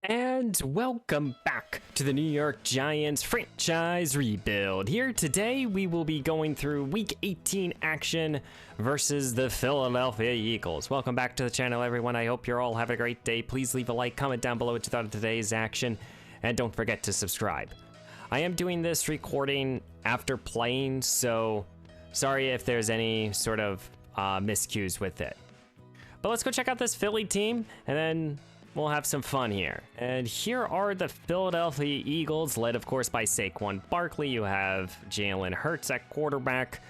And welcome back to the New York Giants franchise rebuild. Here today, we will be going through Week 18 action versus the Philadelphia Eagles. Welcome back to the channel, everyone. I hope you're all having a great day. Please leave a like, comment down below what you thought of today's action, and don't forget to subscribe. I am doing this recording after playing, so sorry if there's any sort of miscues with it. But let's go check out this Philly team, and then we'll have some fun here. And here are the Philadelphia Eagles, led of course by Saquon Barkley. You have Jalen Hurts at quarterback.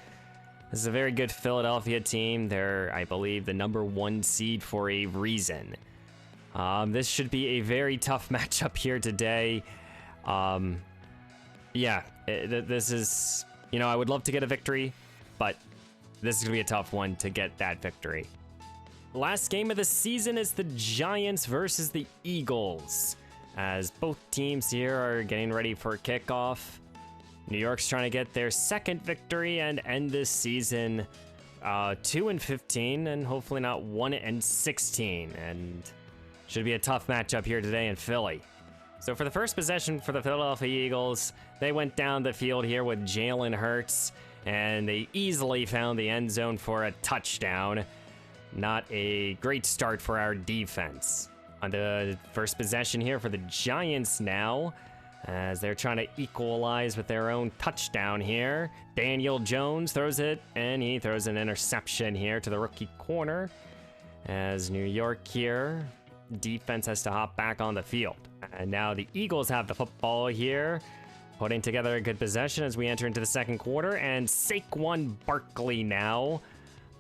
This is a very good Philadelphia team. They're, I believe, the #1 seed for a reason. This should be a very tough matchup here today. This is, I would love to get a victory, but this is gonna be a tough one to get that victory. Last game of the season is the Giants versus the Eagles, as both teams here are getting ready for kickoff. New York's trying to get their second victory and end this season 2-15 and hopefully not 1-16, and should be a tough matchup here today in Philly. So for the first possession for the Philadelphia Eagles, they went down the field here with Jalen Hurts, and they easily found the end zone for a touchdown. Not a great start for our defense. On the first possession here for the Giants now, as they're trying to equalize with their own touchdown here. Daniel Jones throws it, and he throws an interception here to the rookie corner. As New York here, defense has to hop back on the field. And now the Eagles have the football here, putting together a good possession as we enter into the second quarter. And Saquon Barkley now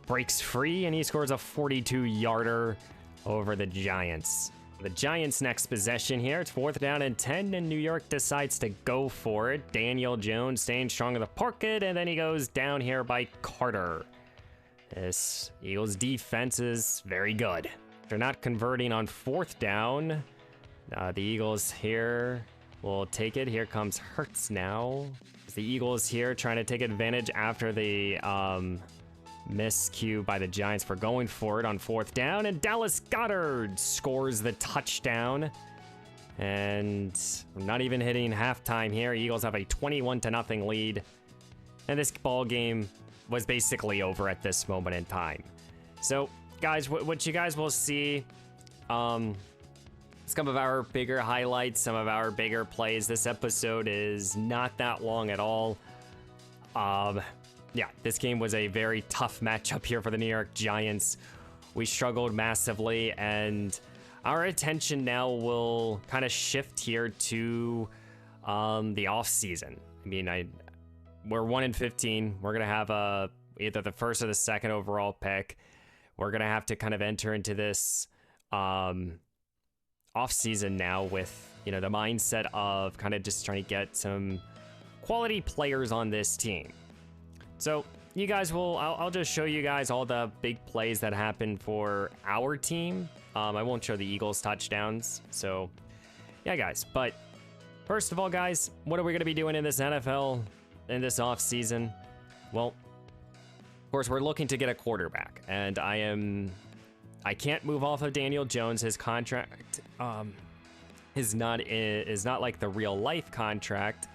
breaks free, and he scores a 42-yarder over the Giants. The Giants' next possession here, it's 4th down and 10, and New York decides to go for it. Daniel Jones staying strong in the pocket, and then he goes down here by Carter. This Eagles defense is very good. They're not converting on 4th down. The Eagles here will take it. Here comes Hurts now. The Eagles here trying to take advantage after the miscue by the Giants for going for it on 4th down, and Dallas Goedert scores the touchdown. And not even hitting halftime here. Eagles have a 21-0 lead, and this ball game was basically over at this moment in time. So guys, what you guys will see, some of our bigger highlights, some of our bigger plays. This episode is not that long at all. Yeah, this game was a very tough matchup here for the New York Giants. We struggled massively, and our attention now will kind of shift here to the offseason. I mean, we're 1-15. We're going to have either the first or the second overall pick. We're going to have to kind of enter into this offseason now with, the mindset of kind of just trying to get some quality players on this team. So you guys I'll just show you guys all the big plays that happened for our team. I won't show the Eagles touchdowns. So yeah, guys, but first of all, guys, what are we going to be doing in this NFL in this offseason? Well, of course, we're looking to get a quarterback, and I can't move off of Daniel Jones. His contract is not like the real life contract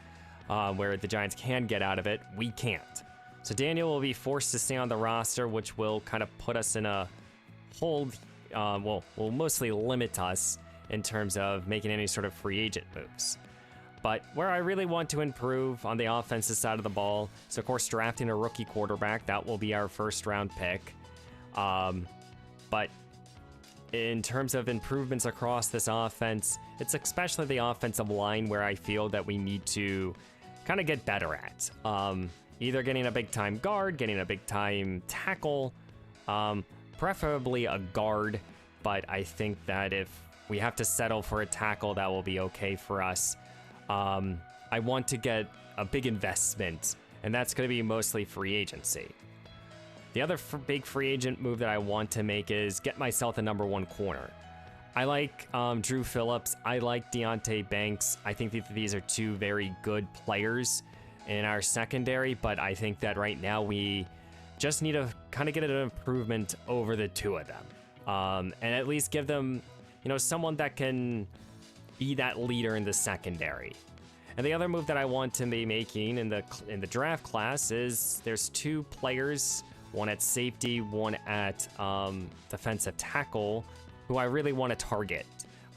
where the Giants can get out of it. We can't. So Daniel will be forced to stay on the roster, which will kind of put us in a hold, will mostly limit us in terms of making any sort of free agent moves. But where I really want to improve on the offensive side of the ball is, of course, drafting a rookie quarterback. That will be our first-round pick. But in terms of improvements across this offense, it's especially the offensive line where I feel that we need to kind of get better at. Either getting a big-time guard, getting a big-time tackle, preferably a guard, but I think that if we have to settle for a tackle, that will be okay for us. I want to get a big investment, and that's going to be mostly free agency. The other big free agent move that I want to make is get myself a #1 corner. I like Drew Phillips. I like Deonte Banks. I think that these are two very good players in our secondary, but I think that right now we just need to kind of get an improvement over the two of them. And at least give them, someone that can be that leader in the secondary. And the other move that I want to be making in the draft class is there's 2 players, one at safety, one at defensive tackle, who I really want to target.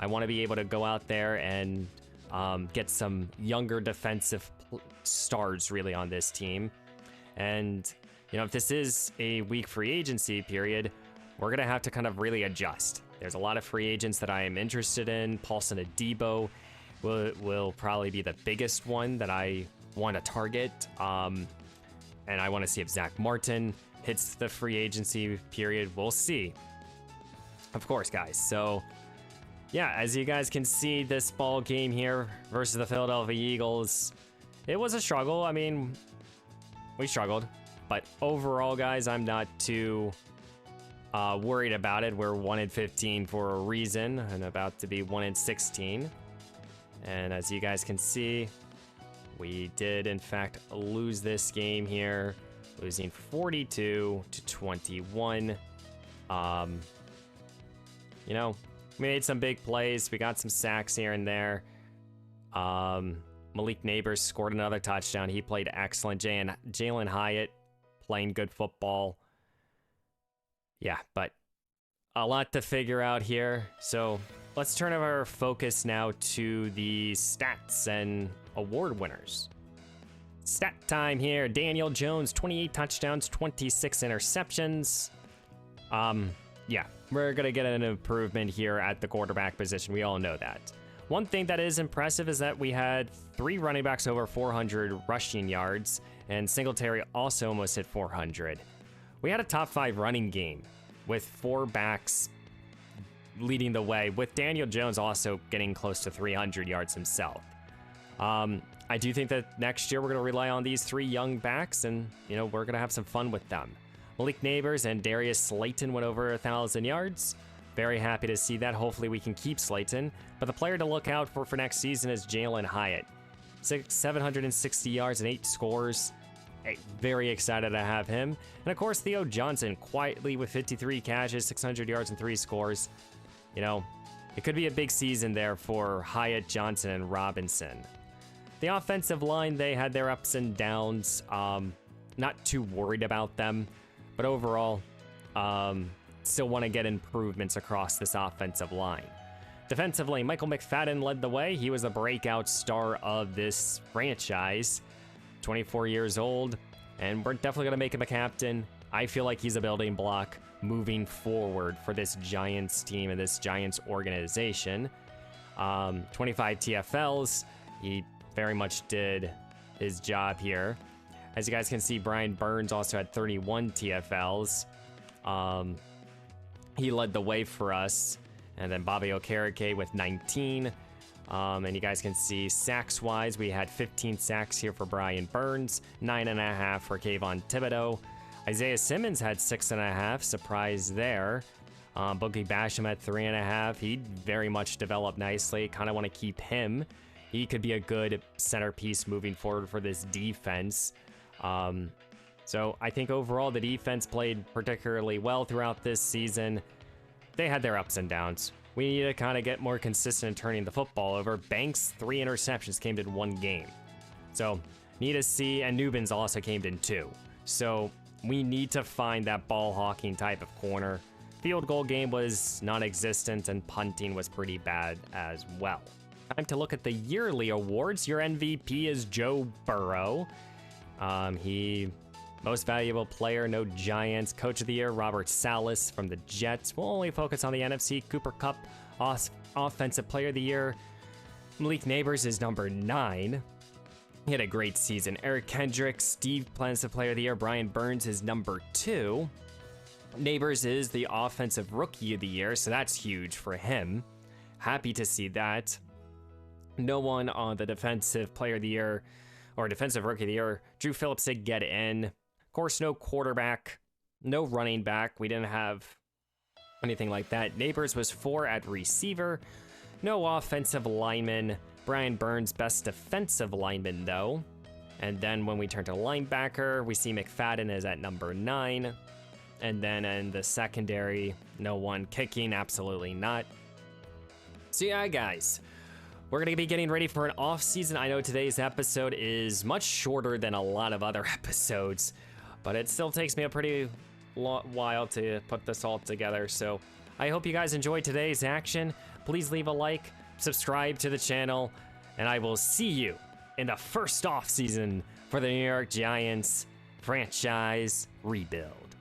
I want to be able to go out there and get some younger defensive stars really on this team. And, you know, if this is a weak free agency period, we're going to have to kind of really adjust. There's a lot of free agents that I am interested in. Paulson Adebo will probably be the biggest one that I want to target. And I want to see if Zach Martin hits the free agency period. We'll see. Of course, guys. So, yeah, as you guys can see, this ball game here versus the Philadelphia Eagles, it was a struggle. I mean, we struggled. But overall, guys, I'm not too worried about it. We're 1-15 for a reason and about to be 1-16. And as you guys can see, we did, in fact, lose this game here, losing 42-21. You know, we made some big plays. We got some sacks here and there. Malik Neighbors scored another touchdown. He played excellent. Jalen Hyatt playing good football. Yeah, but a lot to figure out here. So let's turn our focus now to the stats and award winners. Stat time here. Daniel Jones, 28 touchdowns, 26 interceptions. Yeah, we're going to get an improvement here at the quarterback position. We all know that. One thing that is impressive is that we had 3 running backs over 400 rushing yards, and Singletary also almost hit 400. We had a top 5 running game with 4 backs leading the way, with Daniel Jones also getting close to 300 yards himself. I do think that next year we're going to rely on these 3 young backs, and, you know, we're going to have some fun with them. Malik Neighbors and Darius Slayton went over 1,000 yards. Very happy to see that. Hopefully we can keep Slayton. But the player to look out for next season is Jalen Hyatt. 760 yards and 8 scores. Hey, very excited to have him. And of course, Theo Johnson quietly with 53 catches, 600 yards and 3 scores. You know, it could be a big season there for Hyatt, Johnson, and Robinson. The offensive line, they had their ups and downs. Not too worried about them. But overall, still want to get improvements across this offensive line. Defensively, Michael McFadden led the way. He was a breakout star of this franchise. 24 years old, and we're definitely going to make him a captain. I feel like he's a building block moving forward for this Giants team and this Giants organization. 25 TFLs. He very much did his job here. As you guys can see, Brian Burns also had 31 TFLs. He led the way for us. And then Bobby Okereke with 19. And you guys can see sacks-wise, we had 15 sacks here for Brian Burns, 9.5 for Kayvon Thibodeau. Isaiah Simmons had 6.5, surprise there. Boogie Basham at 3.5. He very much developed nicely. Kind of want to keep him. He could be a good centerpiece moving forward for this defense. So I think overall the defense played particularly well throughout this season. They had their ups and downs. We need to kind of get more consistent in turning the football over. Banks, 3 interceptions came in 1 game. So need to see, and Nubins also came in 2. So we need to find that ball hawking type of corner. Field goal game was non-existent, and punting was pretty bad as well. Time to look at the yearly awards. Your MVP is Joe Burrow. He most valuable player, no Giants. Coach of the year, Robert Salas from the Jets. We'll only focus on the NFC. Cooper Kupp, offensive player of the year. Malik Neighbors is number 9. He had a great season. Eric Kendricks, Steve Plans player of the year. Brian Burns is number 2. Neighbors is the offensive rookie of the year, so that's huge for him. Happy to see that. No one on the defensive player of the year or defensive rookie of the year. Drew Phillips did get in. Of course, no quarterback, no running back. We didn't have anything like that. Neighbors was 4 at receiver. No offensive lineman. Brian Burns, best defensive lineman, though. And then when we turn to linebacker, we see McFadden is at number 9. And then in the secondary, no one kicking, absolutely not. So yeah, guys, we're going to be getting ready for an off season. I know today's episode is much shorter than a lot of other episodes, but it still takes me a pretty while to put this all together. So I hope you guys enjoyed today's action. Please leave a like, subscribe to the channel, and I will see you in the first off season for the New York Giants franchise rebuild.